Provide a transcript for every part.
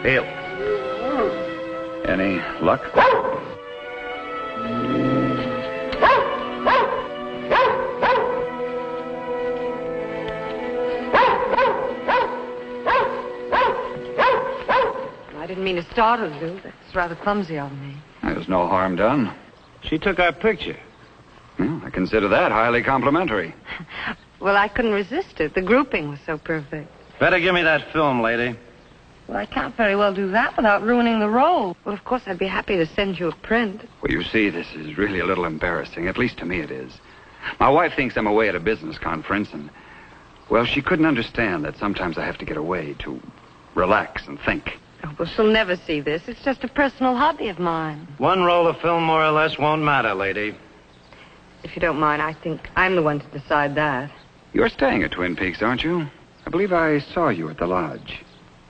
Hail. Any luck? I didn't mean to startle you. That's rather clumsy of me. There's no harm done. She took our picture. Well, I consider that highly complimentary. Well, I couldn't resist it. The grouping was so perfect. Better give me that film, lady. Well, I can't very well do that without ruining the role. Well, of course, I'd be happy to send you a print. Well, you see, this is really a little embarrassing. At least to me it is. My wife thinks I'm away at a business conference, and, well, she couldn't understand that sometimes I have to get away to relax and think. Oh, well, she'll never see this. It's just a personal hobby of mine. One roll of film, more or less, won't matter, lady. If you don't mind, I think I'm the one to decide that. You're staying at Twin Peaks, aren't you? I believe I saw you at the lodge.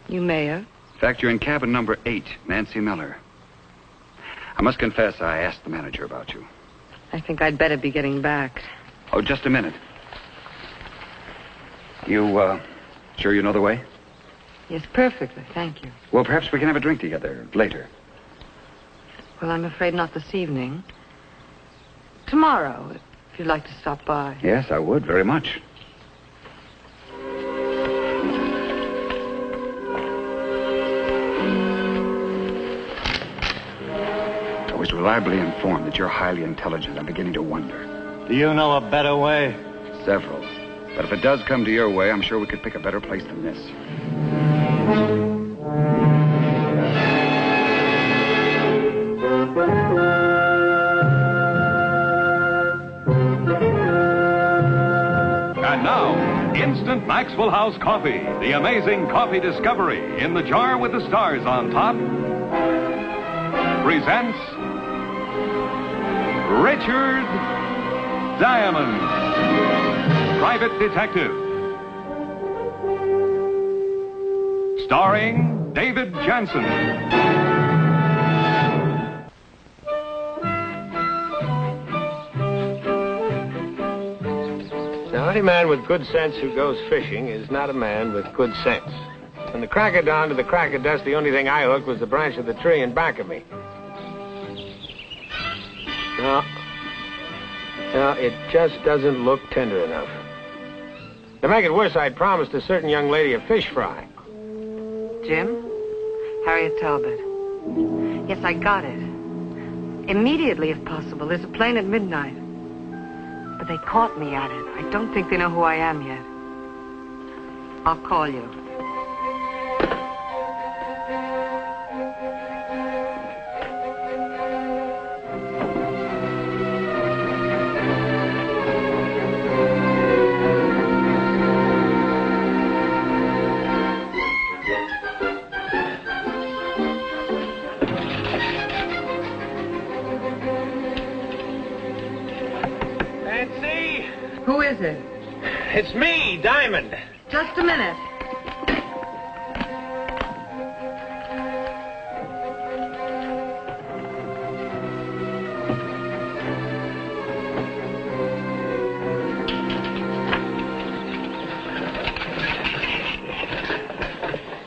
You may have. In fact, you're in cabin number 8, Nancy Miller. I must confess, I asked the manager about you. I think I'd better be getting back. Oh, just a minute. You, sure you know the way? Yes, perfectly. Thank you. Well, perhaps we can have a drink together later. Well, I'm afraid not this evening. Tomorrow, if you'd like to stop by. Yes, I would, very much. I was reliably informed that you're highly intelligent. I'm beginning to wonder. Do you know a better way? Several. But if it does come to your way, I'm sure we could pick a better place than this. And now, Instant Maxwell House Coffee, the amazing coffee discovery in the jar with the stars on top, presents Richard Diamond, Private Detective. Starring David Jansen. Now, any man with good sense who goes fishing is not a man with good sense. From the crack of dawn to the crack of dusk, the only thing I hooked was the branch of the tree in back of me. No, it just doesn't look tender enough. To make it worse, I'd promised a certain young lady a fish fry. Jim? Harriet Talbot. Yes, I got it. Immediately, if possible. There's a plane at midnight. But they caught me at it. I don't think they know who I am yet. I'll call you. Who is it? It's me, Diamond. Just a minute.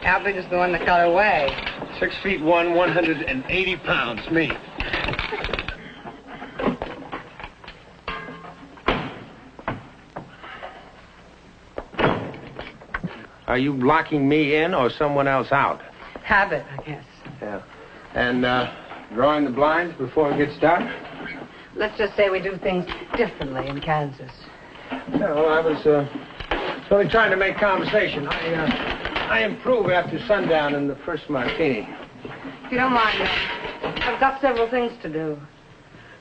How big is the one that got away? 6 feet 1, 180 pounds, me. Are you locking me in or someone else out? Habit, I guess. Yeah. And, drawing the blinds before it gets dark? Let's just say we do things differently in Kansas. No, I was, only trying to make conversation. I improve after sundown in the first martini. If you don't mind, I've got several things to do.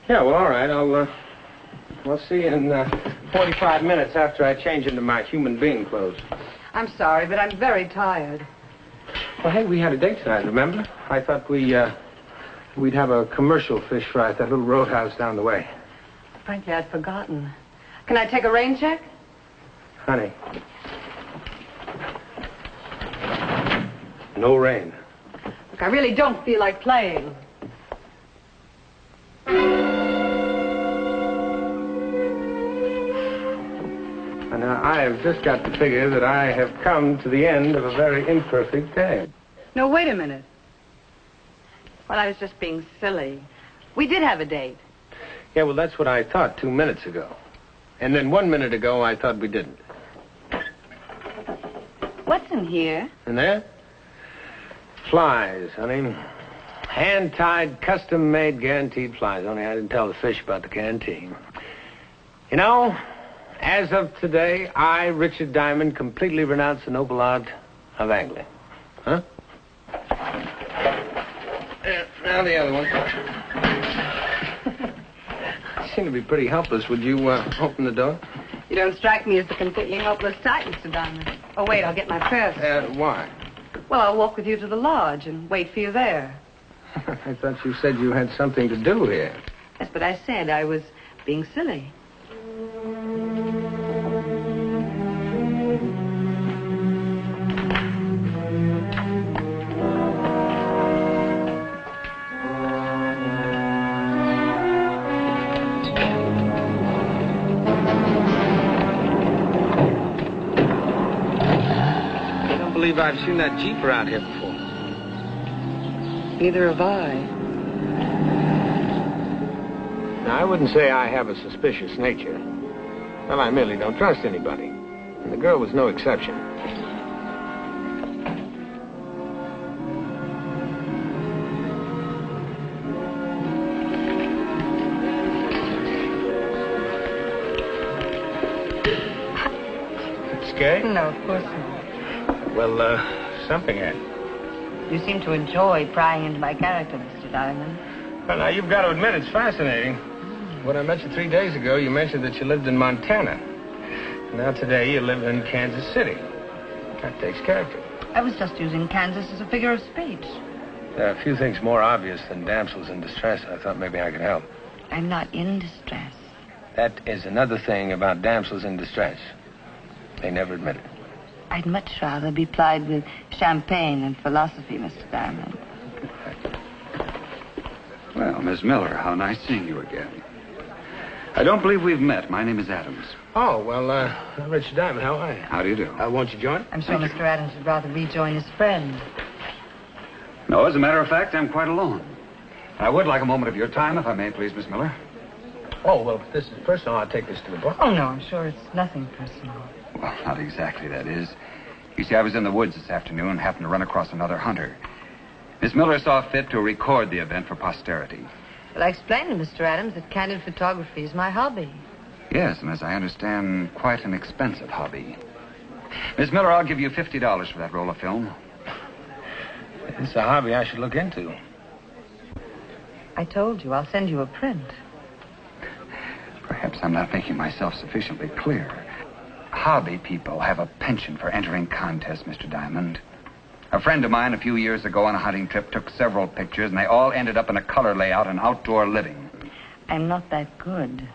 Yeah, well, all right. I'll see you in 45 minutes after I change into my human being clothes. I'm sorry, but I'm very tired. Well, hey, we had a date tonight, remember? I thought we'd have a commercial fish fry at that little roadhouse down the way. Frankly, I'd forgotten. Can I take a rain check? Honey. No rain. Look, I really don't feel like playing. And I have just got to figure that I have come to the end of a very imperfect day. No, wait a minute. Well, I was just being silly. We did have a date. Yeah, well, that's what I thought 2 minutes ago. And then 1 minute ago, I thought we didn't. What's in here? And there? Flies, honey. Hand-tied, custom-made, guaranteed flies. Only I didn't tell the fish about the canteen. You know, as of today, I, Richard Diamond, completely renounce the noble art of angling. Huh? Now the other one. I seem to be pretty helpless. Would you open the door? You don't strike me as the completely helpless type, Mr. Diamond. Oh, wait, I'll get my purse. Why? Well, I'll walk with you to the lodge and wait for you there. I thought you said you had something to do here. Yes, but I said I was being silly. I don't believe I've seen that Jeep around here before. Neither have I. Now, I wouldn't say I have a suspicious nature. Well, I merely don't trust anybody. And the girl was no exception. Scary? No, of course not. Well, something had. You seem to enjoy prying into my character, Mr. Diamond. Well, now, you've got to admit it's fascinating. When I met you 3 days ago, you mentioned that you lived in Montana. Now today, you live in Kansas City. That takes character. I was just using Kansas as a figure of speech. There are a few things more obvious than damsels in distress. I thought maybe I could help. I'm not in distress. That is another thing about damsels in distress. They never admit it. I'd much rather be plied with champagne and philosophy, Mr. Diamond. Well, Miss Miller, how nice seeing you again. I don't believe we've met. My name is Adams. Oh, well, Richard Diamond, how are you? How do you do? Won't you join? I'm sure Mr. Adams would rather rejoin his friend. No, as a matter of fact, I'm quite alone. I would like a moment of your time, if I may, please, Miss Miller. Oh, well, if this is personal, I'll take this to the bar. Oh, no, I'm sure it's nothing personal. Well, not exactly, that is. You see, I was in the woods this afternoon and happened to run across another hunter. Miss Miller saw fit to record the event for posterity. Well, I explained to Mr. Adams that candid photography is my hobby. Yes, and as I understand, quite an expensive hobby. Miss Miller, I'll give you $50 for that roll of film. It's a hobby I should look into. I told you, I'll send you a print. Perhaps I'm not making myself sufficiently clear. Hobby people have a penchant for entering contests, Mr. Diamond. A friend of mine a few years ago on a hunting trip took several pictures, and they all ended up in a color layout and outdoor living. I'm not that good.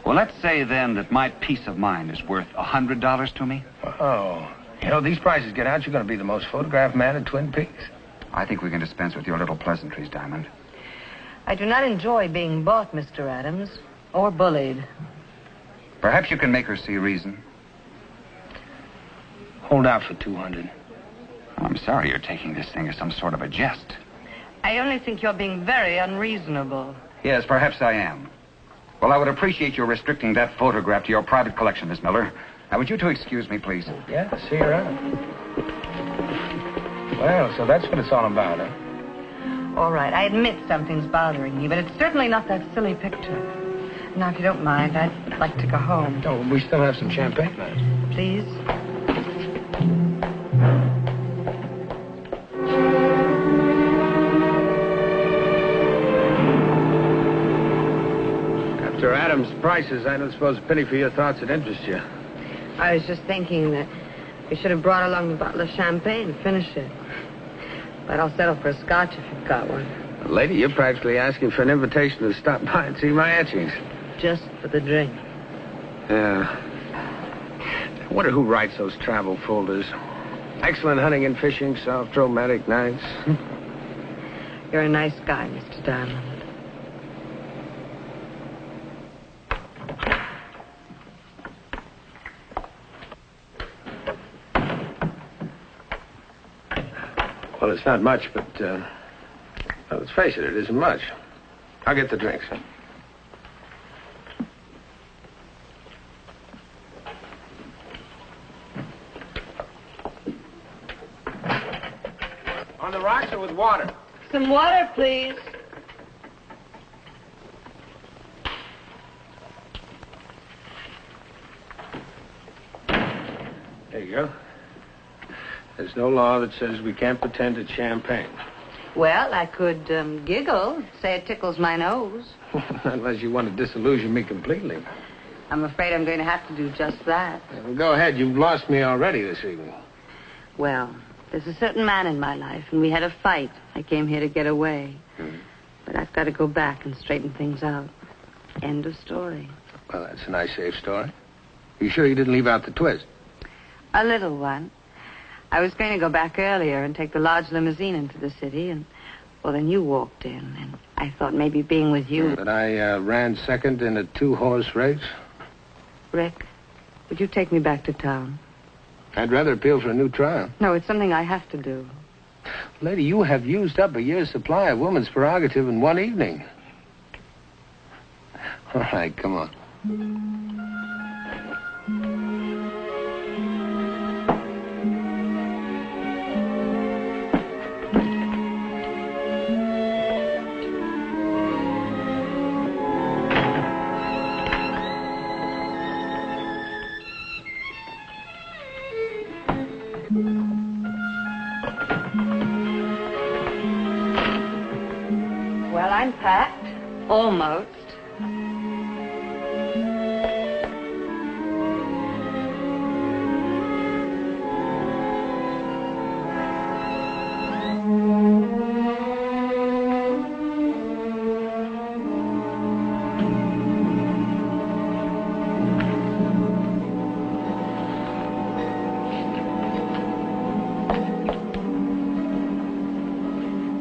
Well, let's say then that my peace of mind is worth $100 to me. Oh. You know, these prices get out, you're going to be the most photographed man in Twin Peaks. I think we can dispense with your little pleasantries, Diamond. I do not enjoy being bought, Mr. Adams, or bullied. Perhaps you can make her see reason. Hold out for 200. I'm sorry you're taking this thing as some sort of a jest. I only think you're being very unreasonable. Yes, perhaps I am. Well, I would appreciate your restricting that photograph to your private collection, Miss Miller. Now, would you two excuse me, please? Yeah, see you around. Well, so that's what it's all about, huh? All right, I admit something's bothering me, but it's certainly not that silly picture. Now, if you don't mind, I'd like to go home. Oh, we still have some champagne left. Please? After Adams' prices, I don't suppose a penny for your thoughts would interest you. I was just thinking that we should have brought along a bottle of champagne to finish it. But I'll settle for a scotch if you've got one. Lady, you're practically asking for an invitation to stop by and see my etchings. Just for the drink. Yeah. I wonder who writes those travel folders. Excellent hunting and fishing, soft, romantic nights. You're a nice guy, Mr. Diamond. Well, it's not much, but, well, let's face it, it isn't much. I'll get the drinks. On the rocks or with water? Some water, please. There you go. There's no law that says we can't pretend it's champagne. Well, I could giggle, say it tickles my nose. Unless you want to disillusion me completely. I'm afraid I'm going to have to do just that. Well, go ahead. You've lost me already this evening. Well, there's a certain man in my life, and we had a fight. I came here to get away. Mm-hmm. But I've got to go back and straighten things out. End of story. Well, that's a nice, safe story. You sure you didn't leave out the twist? A little one. I was going to go back earlier and take the large limousine into the city, and, well, then you walked in, and I thought maybe being with you... But I ran second in a 2-horse race. Rick, would you take me back to town? I'd rather appeal for a new trial. No, it's something I have to do. Lady, you have used up a year's supply of woman's prerogative in one evening. All right, come on. Well, I'm packed. Almost.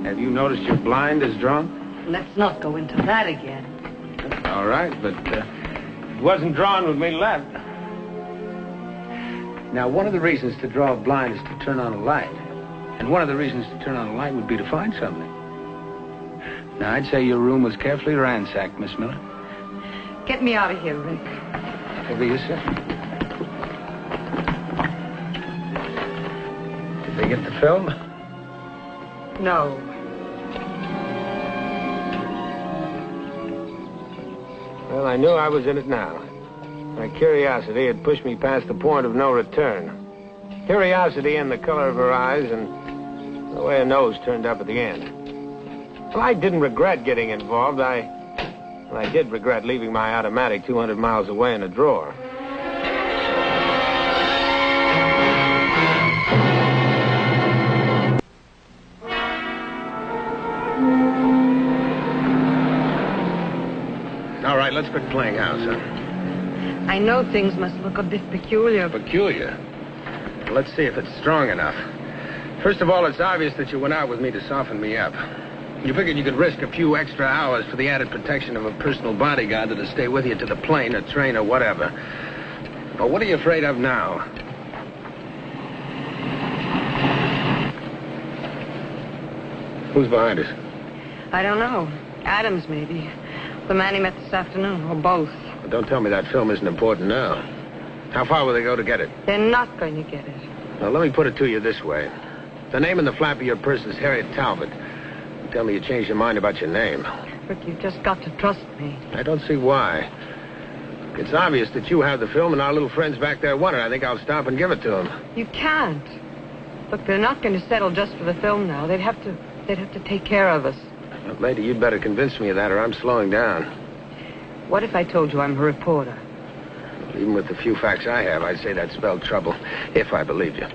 Have you noticed your blind is drawn? Let's not go into that again. All right, but it wasn't drawn with me left. Now, one of the reasons to draw a blind is to turn on a light. And one of the reasons to turn on a light would be to find something. Now, I'd say your room was carefully ransacked, Miss Miller. Get me out of here, Rick. Whatever you say. Did they get the film? No. Well, I knew I was in it now. My curiosity had pushed me past the point of no return. Curiosity and the color of her eyes and the way her nose turned up at the end. Well, I didn't regret getting involved. I did regret leaving my automatic 200 miles away in a drawer. All right, let's quit playing house, huh? I know things must look a bit peculiar. Peculiar? Well, let's see if it's strong enough. First of all, it's obvious that you went out with me to soften me up. You figured you could risk a few extra hours for the added protection of a personal bodyguard that'll stay with you to the plane or train or whatever. Well, what are you afraid of now? Who's behind us? I don't know. Adams, maybe. The man he met this afternoon, or both. Well, don't tell me that film isn't important now. How far will they go to get it? They're not going to get it. Now, let me put it to you this way. The name in the flap of your purse is Harriet Talbot. Tell me you changed your mind about your name. Rick, you've just got to trust me. I don't see why. It's obvious that you have the film and our little friends back there want it. I think I'll stop and give it to them. You can't. Look, they're not going to settle just for the film now. They'd have to take care of us. Well, lady, you'd better convince me of that or I'm slowing down. What if I told you I'm a reporter? Even with the few facts I have, I'd say that spelled trouble, if I believed you.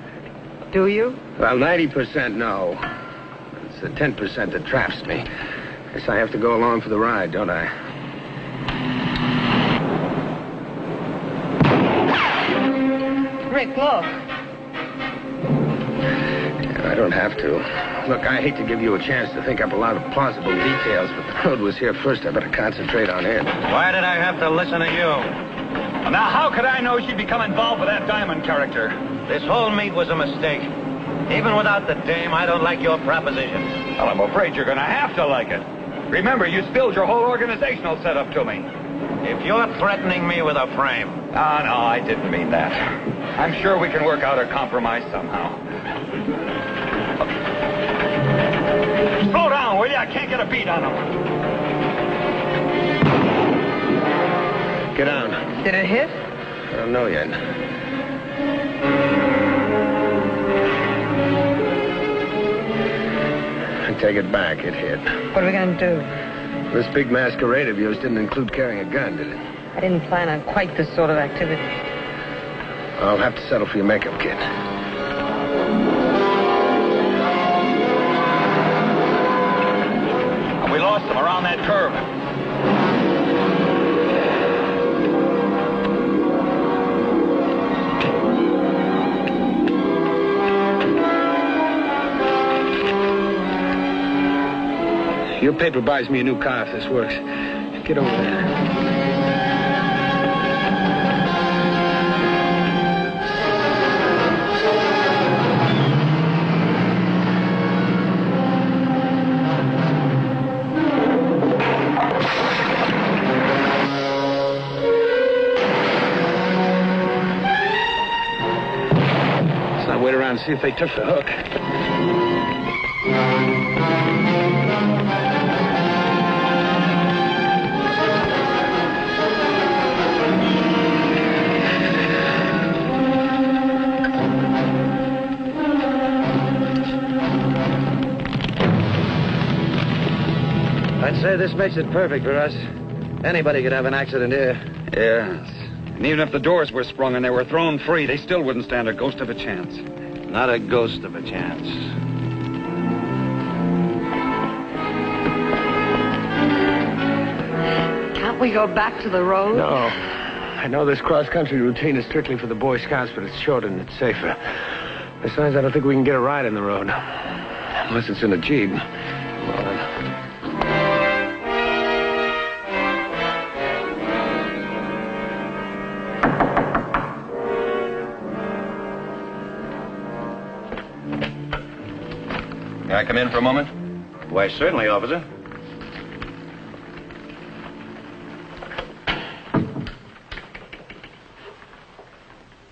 Do you? Well, 90% no. It's the 10% that traps me. Guess I have to go along for the ride, don't I? Rick, look. I don't have to. Look, I hate to give you a chance to think up a lot of plausible details, but the road was here first. I better concentrate on it. Why did I have to listen to you? Now, how could I know she'd become involved with that Diamond character? This whole meet was a mistake. Even without the dame, I don't like your proposition. Well, I'm afraid you're going to have to like it. Remember, you spilled your whole organizational setup to me. If you're threatening me with a frame... No, I didn't mean that. I'm sure we can work out a compromise somehow. Slow down, will you? I can't get a beat on him. Get down. Did it hit? I don't know yet. I take it back. It hit. What are we going to do? This big masquerade of yours didn't include carrying a gun, did it? I didn't plan on quite this sort of activity. I'll have to settle for your makeup kit. We lost him around that curve. Your paper buys me a new car if this works. Get over there. Let's not wait around and see if they took the hook. I'd say this makes it perfect for us. Anybody could have an accident here. Yes. And even if the doors were sprung and they were thrown free, they still wouldn't stand a ghost of a chance. Not a ghost of a chance. Can't we go back to the road? No. I know this cross-country routine is strictly for the Boy Scouts, but it's shorter and it's safer. Besides, I don't think we can get a ride in the road. Unless it's in a Jeep. Well, then. May I come in for a moment? Why, certainly, officer.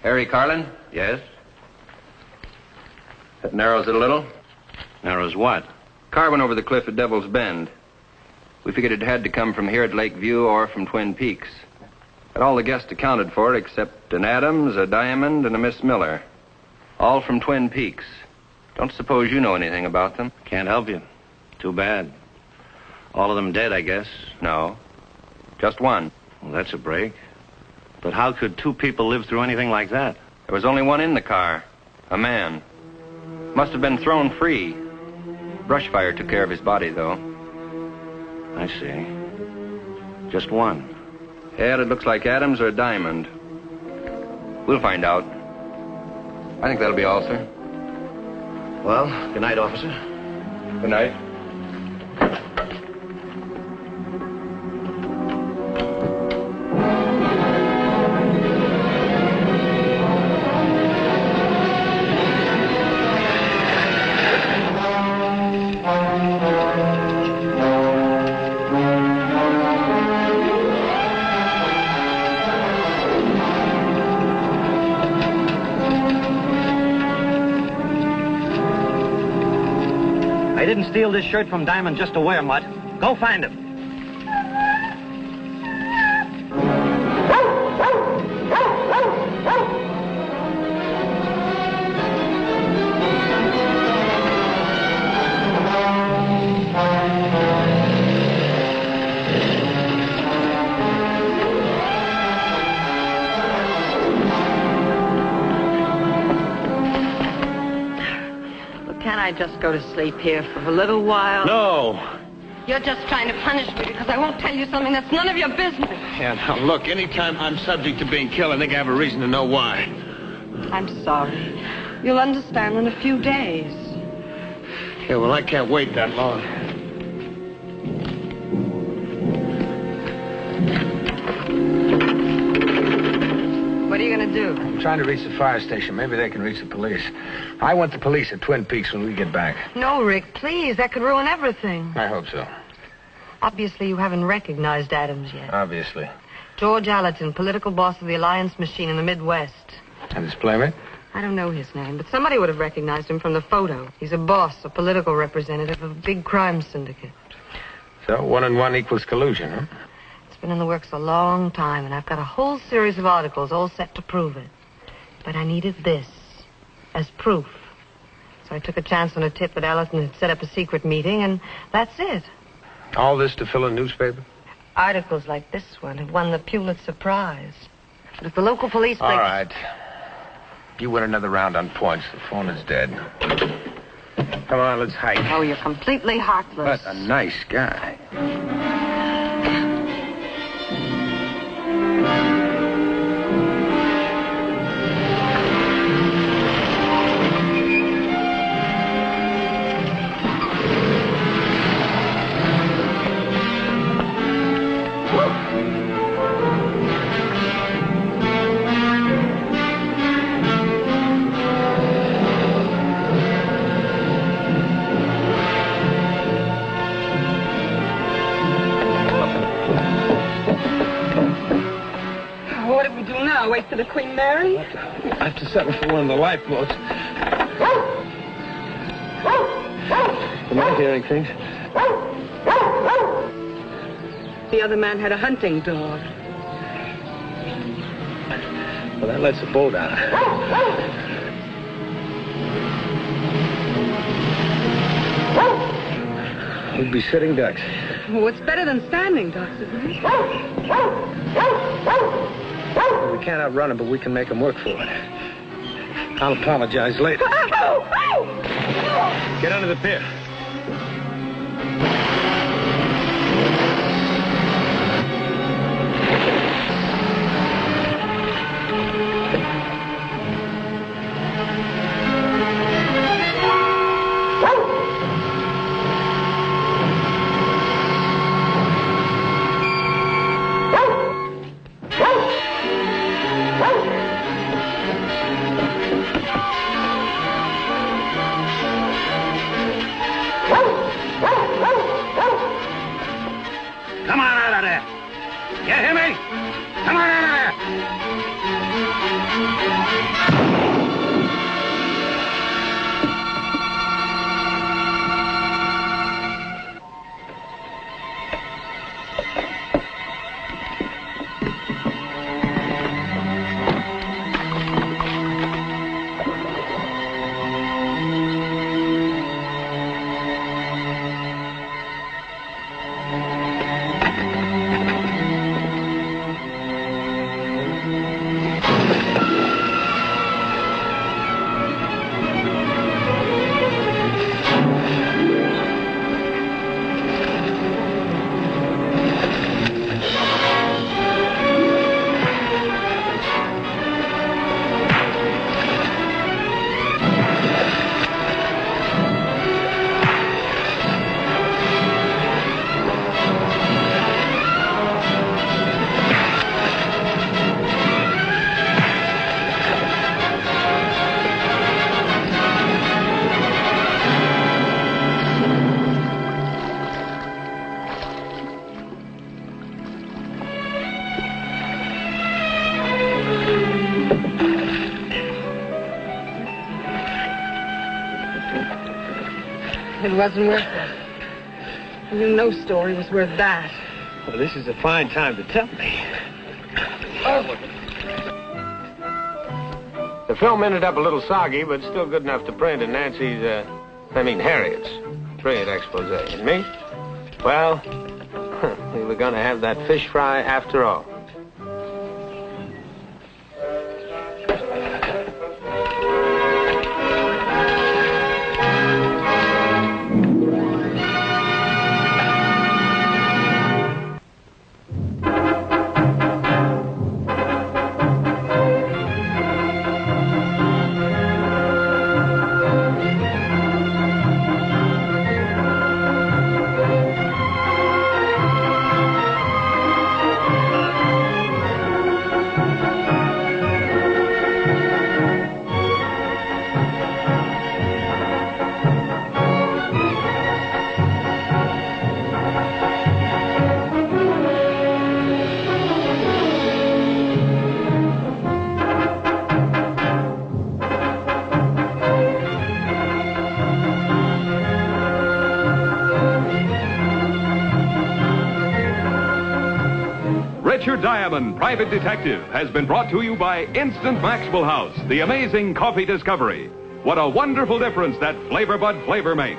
Harry Carlin? Yes? That narrows it a little. Narrows what? Car went over the cliff at Devil's Bend. We figured it had to come from here at Lakeview or from Twin Peaks. But all the guests accounted for it except an Adams, a Diamond, and a Miss Miller. All from Twin Peaks. Don't suppose you know anything about them? Can't help you. Too bad. All of them dead, I guess. No. Just one. Well, that's a break. But how could two people live through anything like that? There was only one in the car. A man. Must have been thrown free. Brush fire took care of his body, though. I see. Just one. Yeah, it looks like Adams or Diamond. We'll find out. I think that'll be all, sir. Well, good night, officer. Good night. I didn't steal this shirt from Diamond just to wear, Mutt. Go find him. Can't I just go to sleep here for a little while? No. You're just trying to punish me because I won't tell you something that's none of your business. Yeah, now, look, anytime I'm subject to being killed, I think I have a reason to know why. I'm sorry. You'll understand in a few days. Yeah, well, I can't wait that long. What are you going to do? I'm trying to reach the fire station. Maybe they can reach the police. I want the police at Twin Peaks when we get back. No, Rick, please. That could ruin everything. I hope so. Obviously, you haven't recognized Adams yet. Obviously. George Allerton, political boss of the Alliance Machine in the Midwest. And his playmate? I don't know his name, but somebody would have recognized him from the photo. He's a boss, a political representative of a big crime syndicate. So 1 and 1 equals collusion, huh? It's been in the works a long time, and I've got a whole series of articles all set to prove it. But I needed this as proof. So I took a chance on a tip that Allerton had set up a secret meeting, and that's it. All this to fill a newspaper? Articles like this one have won the Pulitzer Prize. But if the local police... All right. You win another round on points. The phone is dead. Come on, let's hike. Oh, you're completely heartless. What a nice guy. Wait for the Queen Mary? I have to settle for one of the lifeboats. Am I hearing things? The other man had a hunting dog. Well, that lets the boat out. We'd be sitting ducks. Well, it's better than standing ducks, isn't it? We can't outrun them, but we can make them work for it. I'll apologize later. Get under the pier. Come on out of there. You hear me? Come on out of there. It wasn't worth it. I knew no story was worth that. Well, this is a fine time to tell me. The film ended up a little soggy, but still good enough to print in Harriet's brilliant expose. And me? Well, we were going to have that fish fry after all. Richard Diamond, Private Detective, has been brought to you by Instant Maxwell House, the amazing coffee discovery. What a wonderful difference that Flavor Bud flavor makes.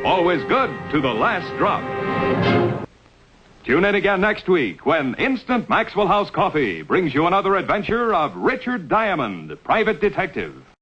Always good to the last drop. Tune in again next week when Instant Maxwell House Coffee brings you another adventure of Richard Diamond, Private Detective.